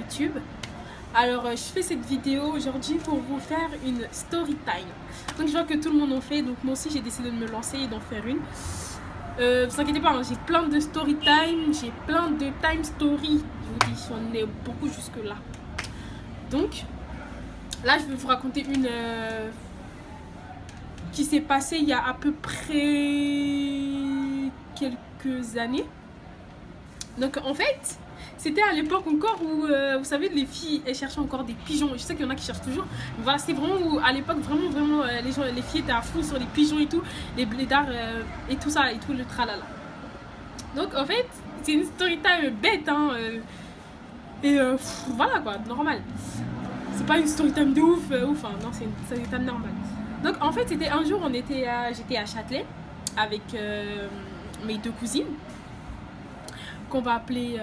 YouTube. Alors je fais cette vidéo aujourd'hui pour vous faire une story time. Donc je vois que tout le monde en fait, donc moi aussi j'ai décidé de me lancer et d'en faire une. Vous inquiétez pas, hein, j'ai plein de story time, j'ai plein de time story. Je vous dis, j'en ai beaucoup jusque là. Donc là je vais vous raconter une qui s'est passée il y a à peu près quelques années. Donc en fait c'était à l'époque encore où, vous savez, les filles, elles cherchaient encore des pigeons. Je sais qu'il y en a qui cherchent toujours. Mais voilà, c'était vraiment où, à l'époque, vraiment, les filles étaient à fond sur les pigeons et tout. Les blédards et tout ça, et tout le tralala. Donc, en fait, c'est une story time bête, hein. Voilà, quoi, normal. C'est pas une story time de ouf, hein. Non, c'est une story time normale. Donc, en fait, c'était un jour, j'étais à Châtelet avec mes deux cousines. Qu'on va appeler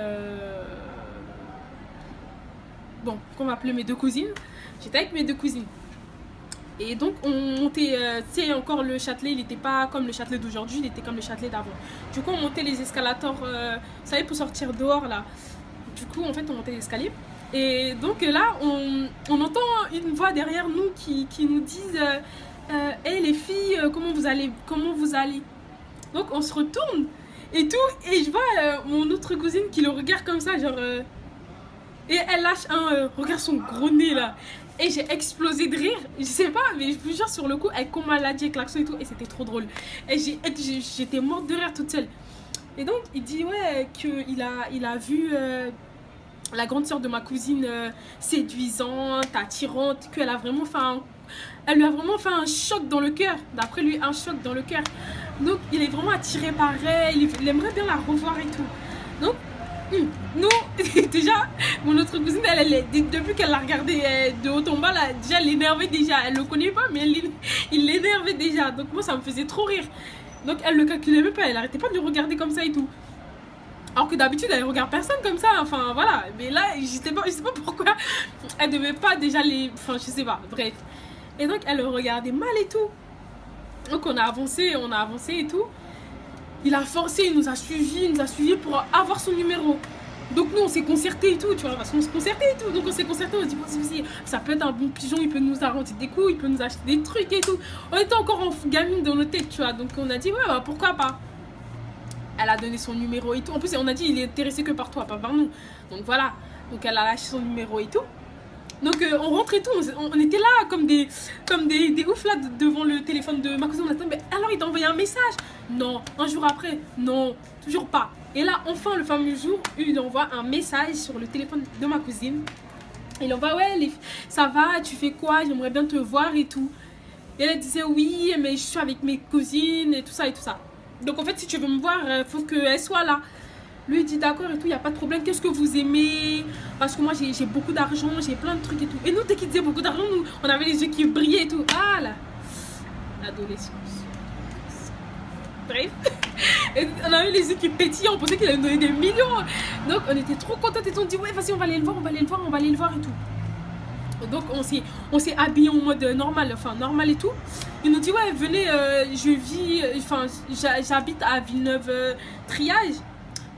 qu'on va appeler mes deux cousines. J'étais avec mes deux cousines et donc on montait, tu sais, encore le Châtelet, il n'était pas comme le Châtelet d'aujourd'hui, il était comme le Châtelet d'avant. Du coup on montait les escalators, vous savez, pour sortir dehors là. Du coup en fait on montait l'escalier et donc là on entend une voix derrière nous qui nous disent hey, les filles, comment vous allez, donc on se retourne et tout, et je vois mon autre cousine qui le regarde comme ça, genre et elle lâche un regarde son gros nez là, et j'ai explosé de rire, je sais pas, mais je vous jure, sur le coup elle comme elle a dit avec l'accent et tout, et c'était trop drôle, et j'étais morte de rire toute seule. Et donc il dit ouais qu'il a vu la grande sœur de ma cousine séduisante, attirante, qu'elle a vraiment fait elle lui a vraiment fait un choc dans le cœur, d'après lui, un choc dans le cœur. Donc il est vraiment attiré par elle, il aimerait bien la revoir et tout. Donc nous, déjà, mon autre cousine, depuis qu'elle l'a regardé de haut en bas, là, déjà elle l'énervait déjà. Elle le connaît pas, mais il l'énervait déjà. Donc moi ça me faisait trop rire. Donc elle le calculait même pas, elle arrêtait pas de le regarder comme ça et tout. Alors que d'habitude elle regarde personne comme ça, enfin voilà. Mais là je sais pas pourquoi elle devait pas déjà enfin je sais pas, bref. Et donc elle le regardait mal et tout. Donc on a avancé et tout. Il a forcé, il nous a suivis pour avoir son numéro. Donc nous on s'est concerté et tout, tu vois, parce qu'on se concertait et tout. Donc on s'est concerté, on se dit bon, ça peut être un bon pigeon, il peut nous arranger des coups, il peut nous acheter des trucs et tout. On était encore en gamine dans nos têtes, tu vois. Donc on a dit ouais, bah, pourquoi pas. Elle a donné son numéro et tout. En plus on a dit il est intéressé que par toi, pas par nous. Donc voilà. Donc elle a lâché son numéro et tout. Donc on rentre et tout, on était là comme des oufs là devant le téléphone de ma cousine. On attend, mais alors il t'a envoyé un message? Non. Un jour après? Non, toujours pas. Et là enfin le fameux jour, il envoie un message sur le téléphone de ma cousine. Il envoie ouais, ça va, tu fais quoi, j'aimerais bien te voir et tout. Et elle disait oui, mais je suis avec mes cousines et tout ça et tout ça. Donc en fait si tu veux me voir, faut qu'elle soit là. Lui il dit d'accord et tout, il n'y a pas de problème, qu'est-ce que vous aimez? Parce que moi j'ai beaucoup d'argent, j'ai plein de trucs et tout. Et nous dès qu'il disait beaucoup d'argent, nous on avait les yeux qui brillaient et tout. Ah là, l'adolescence. Bref, et on avait les yeux qui pétillaient, on pensait qu'il allait nous donner des millions. Donc on était trop contentes et tout, on dit ouais vas-y on va aller le voir, et tout. Donc on s'est habillé en mode normal, enfin normal et tout. Il nous dit ouais venez, j'habite à Villeneuve-Triage.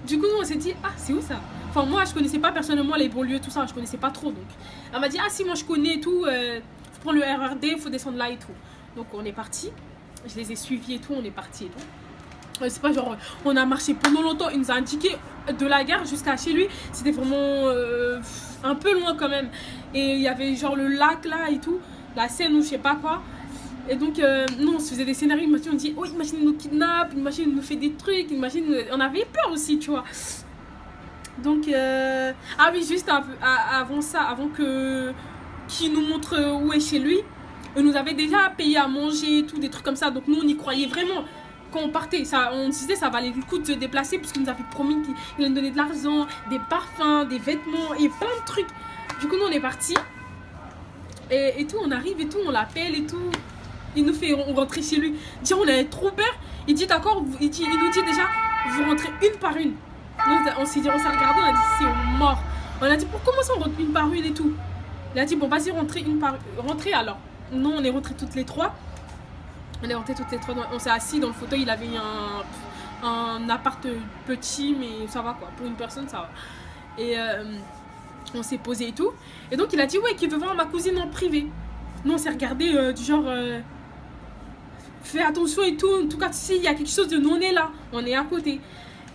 Du coup, on s'est dit, ah, c'est où ça? Enfin, moi, je connaissais pas personnellement les banlieues, tout ça, je connaissais pas trop. Donc, elle m'a dit, ah, si, moi, je connais et tout, faut prendre le RERD, il faut descendre là et tout. Donc, on est parti. Je les ai suivis et tout, on est parti et tout. C'est pas genre, on a marché pendant longtemps, il nous a indiqué de la gare jusqu'à chez lui. C'était vraiment un peu loin quand même. Et il y avait genre le lac là et tout, la Seine ou je sais pas quoi. Et donc, nous, on se faisait des scénarios, imagine, on dit, oh, imagine, nous kidnappe, imagine, nous fait des trucs, imagine, on avait peur aussi, tu vois. Donc, ah oui, juste avant ça, avant qu'il nous montre où est chez lui, on nous avait déjà payé à manger, tout, des trucs comme ça. Donc, nous, on y croyait vraiment. Quand on partait, on disait ça valait le coup de se déplacer, puisqu'il nous avait promis qu'il allait nous donner de l'argent, des parfums, des vêtements et plein de trucs. Du coup, nous, on est partis. Et tout, on arrive et tout, on l'appelle et tout. Il nous fait rentrer chez lui. Dit on avait trop peur. Il dit d'accord, il nous dit déjà vous rentrez une par une. On s'est regardé, on a dit c'est mort. On a dit pour comment ça on rentre une par une et tout. Il a dit bon vas-y rentrez rentrez alors. Non, on est rentrés toutes les trois. On est rentrés toutes les trois. On s'est assis dans le fauteuil. Il avait un appart petit mais ça va quoi. Pour une personne ça va. Et On s'est posé et tout. Et donc il a dit ouais qu'il veut voir ma cousine en privé. Nous on s'est regardé du genre fais attention et tout. En tout cas s'il y a quelque chose de nous on est là. On est à côté.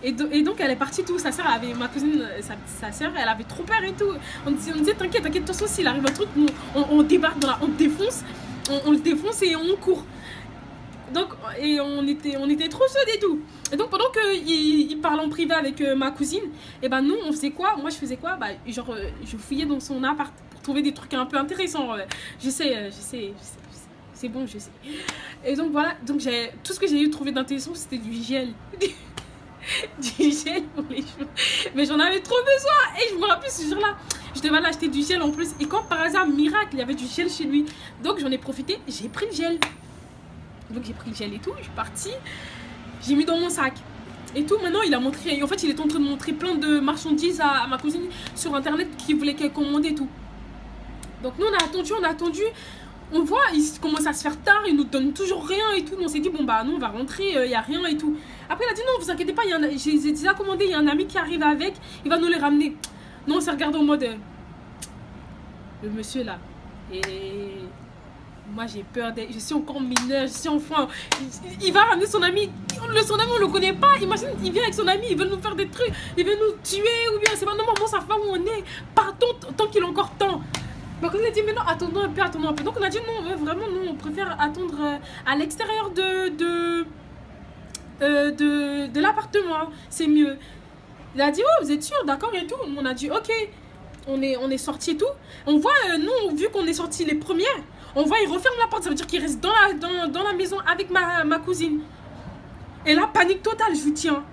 Et donc elle est partie tout. Sa soeur avait ma cousine, sa soeur elle avait trop peur et tout. On disait t'inquiète, de toute façon s'il arrive un truc, on débarque on défonce. On le défonce et on court. Donc, et on était trop chauds et tout. Et donc, pendant qu'il parlait en privé avec ma cousine, et ben nous, on faisait quoi? Moi, je faisais quoi? Bah, genre, je fouillais dans son appart pour trouver des trucs un peu intéressants. Je sais, c'est bon, je sais. Et donc, voilà. Donc, tout ce que j'ai eu trouvé d'intéressant, c'était du gel. Du gel pour les cheveux. Mais j'en avais trop besoin. Et je me rappelle ce jour-là. Je devais aller acheter du gel en plus. Et quand par hasard, miracle, il y avait du gel chez lui. Donc, j'en ai profité. J'ai pris le gel. Donc j'ai pris le gel et tout, je suis partie, j'ai mis dans mon sac et tout. Maintenant il a montré, en fait il est en train de montrer plein de marchandises à ma cousine sur internet qui voulait qu'elle commande et tout. Donc nous on a attendu, on voit, il commence à se faire tard, il nous donne toujours rien et tout. On s'est dit bon bah nous on va rentrer, il n'y a rien et tout. Après il a dit non vous inquiétez pas, j'ai déjà commandé, il y a un ami qui arrive avec, il va nous les ramener. Non on s'est regardé en mode le monsieur là et... Moi j'ai peur, je suis encore mineure, je suis enfant. Il va ramener son ami, son ami on le connaît pas. Imagine, il vient avec son ami, il veut nous faire des trucs, il veut nous tuer ou bien c'est pas non, maman, ça va où on est. Partons tant qu'il est encore temps. Donc on a dit mais non, attendons un peu. Donc on a dit non, vraiment non, on préfère attendre à l'extérieur de l'appartement, c'est mieux. Il a dit oh vous êtes sûr, d'accord et tout. On a dit ok, on est sorti et tout. On voit nous vu qu'on est sorti les premières. On voit, il referme la porte, ça veut dire qu'il reste dans la maison avec ma cousine. Et là, panique totale, je vous tiens.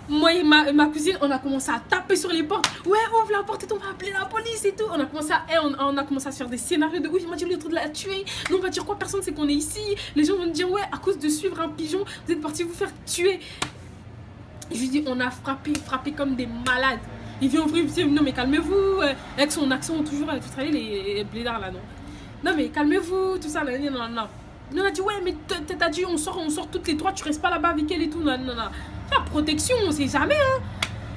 Moi et ma cousine, on a commencé à taper sur les portes. Ouais, ouvre la porte et tout, on va appeler la police et tout. On a commencé à se faire des scénarios de oui, il m'a dit le truc de la tuer. Non, on va dire quoi, personne sait qu'on est ici. Les gens vont me dire ouais, à cause de suivre un pigeon, vous êtes partis vous faire tuer. Je lui dis, on a frappé comme des malades. Il vient ouvrir, il me dit non mais calmez-vous. Avec son accent toujours, tout travailler les blédards là, non. Non mais calmez-vous, tout ça, non. On a dit ouais mais t'as dit on sort toutes les trois, tu restes pas là-bas avec elle et tout, non. La protection, on sait jamais hein.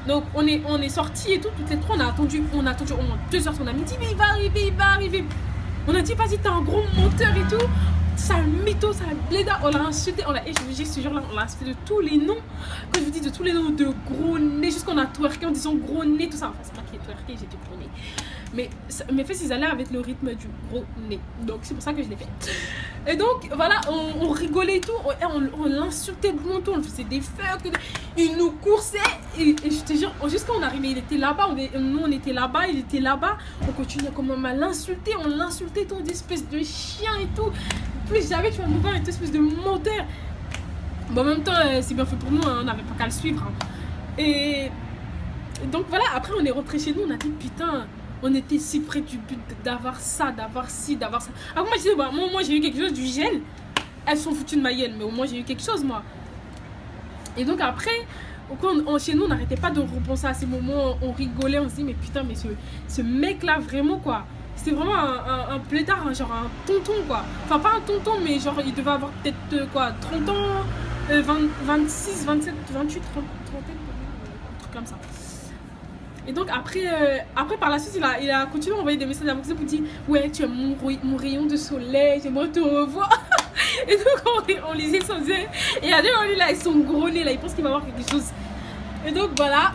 Donc on est sortis et tout, toutes les trois, on a attendu au moins 2 heures, son ami dit mais il va arriver. On a dit vas-y t'es un gros menteur et tout, sale mytho, sale blédard, on l'a insulté, et ce jour-là on l'a insulté de tous les noms, quand je vous dis de tous les noms de gros nez, jusqu'on a twerké en disant gros nez, tout ça, enfin c'est pas qui est twerké, j'ai dit gros nez. Mais mes fesses, ils allaient avec le rythme du gros nez. Donc, c'est pour ça que je l'ai fait. Et donc, voilà, on rigolait et tout. On l'insultait de longtemps. On faisait des fucks. Il nous coursait. Et je te jure, jusqu'à on arrivait, il était là-bas. Nous, on était là-bas. Il était là-bas. On continuait comme à l'insulter. On l'insultait, ton espèce de chien et tout. Plus jamais tu vas nous voir, une espèce de menteur. Bon, en même temps, c'est bien fait pour nous. Hein, on n'avait pas qu'à le suivre. Hein. Et donc, voilà. Après, on est rentré chez nous. On a dit, putain... On était si près du but d'avoir ça, d'avoir ci, d'avoir ça. Alors moi je disais, bah, moi j'ai eu quelque chose, du gel. Elles sont foutues de ma gueule, mais au moins j'ai eu quelque chose moi. Et donc après, chez nous on n'arrêtait pas de repenser à ces moments, on rigolait, on se dit mais putain mais ce mec là vraiment quoi. C'était vraiment un plétard, hein, genre un tonton quoi. Enfin pas un tonton mais genre il devait avoir peut-être quoi, 30 ans, 26, 27, 28, 30, un truc comme ça. Et donc après par la suite il a continué à envoyer des messages à mon cousin pour dire ouais tu es mon rayon de soleil, j'aimerais te revoir. Et donc on lisait son yeux et il y a des lui là avec son gros nez là, il pense qu'il va avoir quelque chose. Et donc voilà.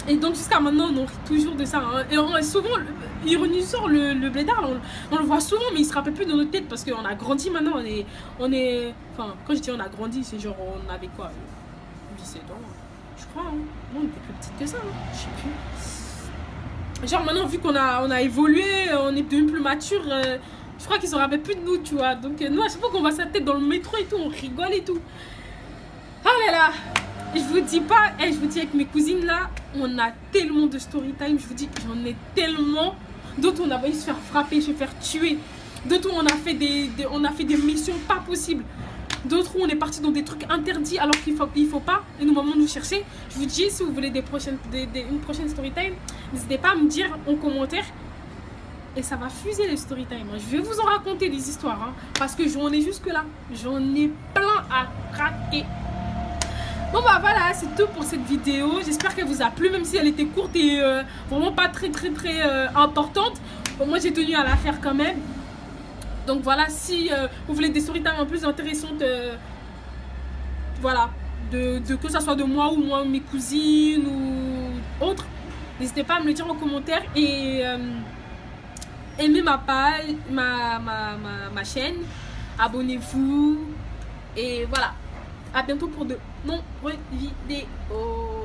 Et donc jusqu'à maintenant on rit toujours de ça hein. Et souvent ironie sur le blédard on le voit souvent mais il se rappelle plus de notre tête parce qu'on a grandi maintenant, on est enfin quand je dis on a grandi c'est genre on avait quoi 17 ans. Je crois, hein. Non, on était plus petite que ça, hein. Je sais plus. Genre maintenant, vu qu'on a évolué, on est devenu plus mature, je crois qu'ils se rappellent plus de nous, tu vois. Donc nous, à chaque fois qu'on va sa tête dans le métro et tout, on rigole et tout. Oh là là, je vous dis pas, je vous dis avec mes cousines là, on a tellement de story time, je vous dis, j'en ai tellement. D'autres, on a failli se faire frapper, se faire tuer. D'autres, on a fait des missions pas possibles. D'autres où on est parti dans des trucs interdits alors qu'il faut pas. Et nos mamans nous chercher. Je vous dis, si vous voulez une prochaine story time, n'hésitez pas à me dire en commentaire. Et ça va fuser les story time. Je vais vous en raconter des histoires. Hein, parce que j'en ai jusque là. J'en ai plein à craquer. Bon bah voilà, c'est tout pour cette vidéo. J'espère qu'elle vous a plu, même si elle était courte et vraiment pas très importante. Bon, moi j'ai tenu à la faire quand même. Donc voilà, si vous voulez des story time un peu plus intéressantes, voilà, que ça soit de moi ou moi, mes cousines ou autres, n'hésitez pas à me le dire en commentaire et aimez ma page, ma chaîne, abonnez-vous et voilà, à bientôt pour de nombreuses vidéos.